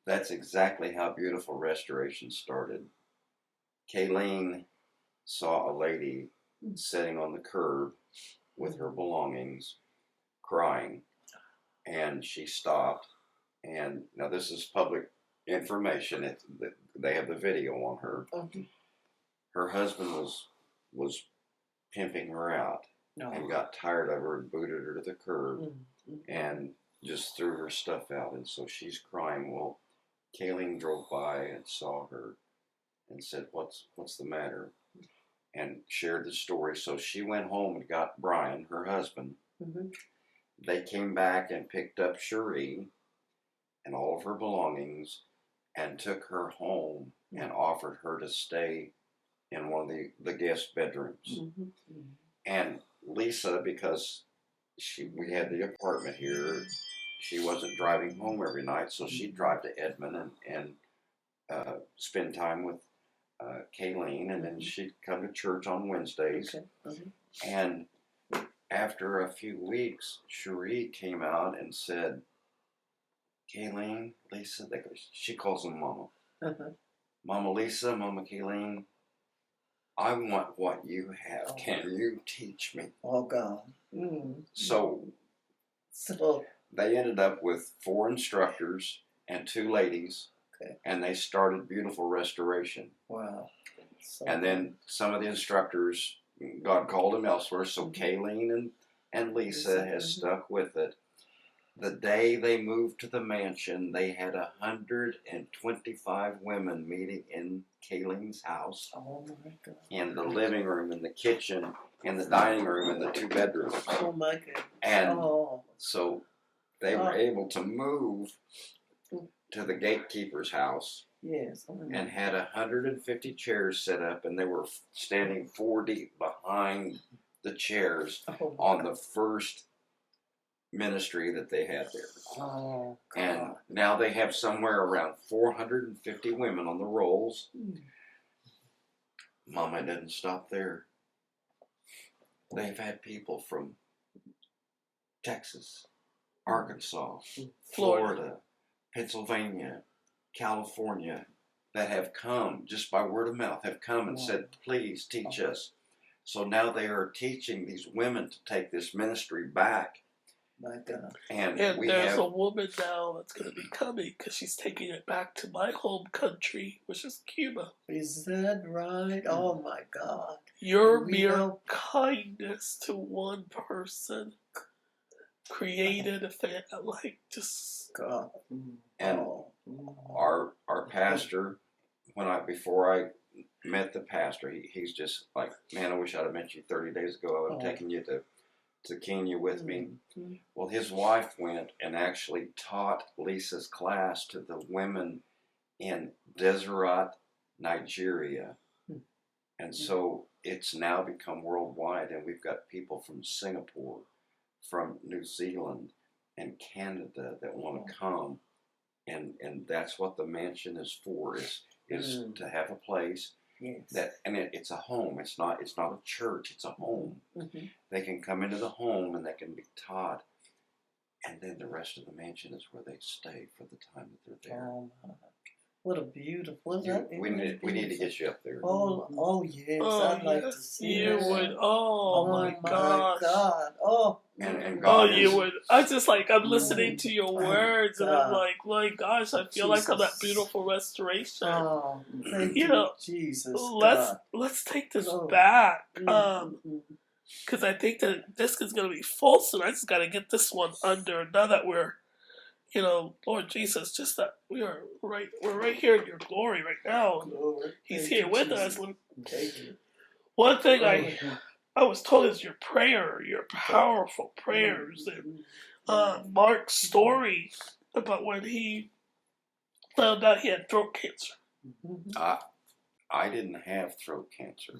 That's exactly how Beautiful Restoration started. Kayleen saw a lady sitting on the curb with her belongings, crying, and she stopped. And now this is public information. They have the video on her. Okay. Her husband was pimping her out and got tired of her and booted her to the curb and just threw her stuff out. And so she's crying. Well, Kayleen drove by and saw her and said, "What's the matter?" and shared the story. So she went home and got Brian, her husband. They came back and picked up Cherie and all of her belongings and took her home and offered her to stay in one of the guest bedrooms. And Lisa, because we had the apartment here, she wasn't driving home every night, so she'd drive to Edmond and spend time with Kayleen, and then she'd come to church on Wednesdays. And after a few weeks, Cherie came out and said, "Kayleen, Lisa," she calls them Mama. "Mama Lisa, Mama Kayleen, I want what you have. Can you teach me?" Oh, God. So they ended up with 4 instructors and 2 ladies, and they started Beautiful Restoration. Wow. And then some of the instructors, God called them elsewhere, so Kayleen and Lisa has stuck with it. The day they moved to the mansion, they had 125 women meeting in Kayleen's house. Oh, my God. In the living room, in the kitchen, in the dining room, in the 2 bedrooms. Oh, my God. And so they were able to move to the gatekeeper's house. Yes. And had 150 chairs set up, and they were standing 4 deep behind the chairs on the first ministry that they had there. Oh, God. And now they have somewhere around 450 women on the rolls. Mama didn't stop there. They've had people from Texas, Arkansas, Florida, Pennsylvania, California, that have come just by word of mouth, have come and said, "Please teach us." So now they are teaching these women to take this ministry back. My God. And there's a woman now that's going to be coming because she's taking it back to my home country, which is Cuba. Is that right? Oh, my God. Your mere kindness to one person created a fan like just God. And our pastor, before I met the pastor, he's just like, "Man, I wish I'd have met you 30 days ago. I would have taken you to Kenya with me." Well, his wife went and actually taught Lisa's class to the women in Deseret, Nigeria. And so it's now become worldwide, and we've got people from Singapore, from New Zealand, and Canada that want to come. And that's what the mansion is for, is to have a place it's a home. It's not a church, it's a home. They can come into the home and they can be taught, and then the rest of the mansion is where they stay for the time that they're there. Oh, my. What a beautiful. We need to get you up there. Oh yes, I'd like to see you that. would. Oh my gosh. God. Oh. And God you would. I'm listening to your words, and I'm like, my gosh, I feel like I'm at Beautiful Restoration. Oh, thank you, Jesus. Let's take this back, because I think that this is going to be full soon. I just got to get this one under. Now that we're, Lord Jesus, just that we're right here in your glory right now. Lord, He's here with us. Thank you. One thing I was told is your powerful prayers, and Mark's story about when he found out he had throat cancer. I didn't have throat cancer.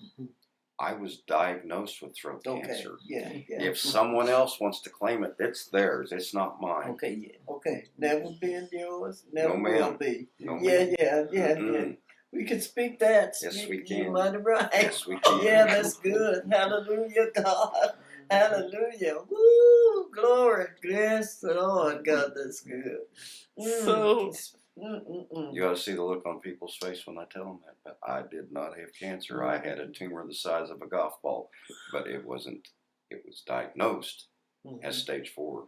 I was diagnosed with throat cancer. Yeah. If someone else wants to claim it, it's theirs. It's not mine. Okay. Never been yours. Never No, will be. No, Yeah. We can speak that. Yes, we can. You might be right. Yes, we can. Yeah, that's good. Hallelujah, God. Hallelujah. Woo! Glory. Yes, Lord God, that's good. So You ought to see the look on people's face when I tell them that. But I did not have cancer. I had a tumor the size of a golf ball, but it wasn't. It was diagnosed as stage 4.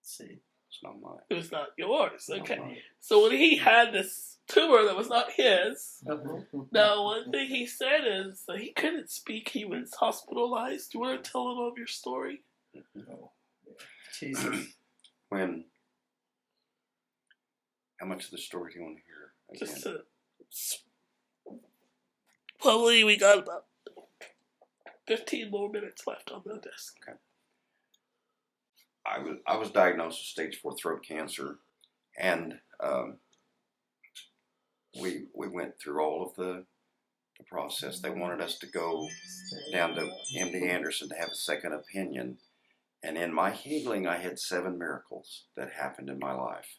See. It's not mine. It was not yours. Not Okay. mine. So when he had this tumor that was not his, Mm-hmm. now one thing he said is that he couldn't speak. He was hospitalized. Do you want to tell a little of your story? No. Jesus. When? How much of the story do you want to hear? Again? Just probably we got about 15 more minutes left on the disc. Okay. I was diagnosed with stage 4 throat cancer, and we went through all of the process. They wanted us to go down to MD Anderson to have a second opinion, and in my healing, I had 7 miracles that happened in my life.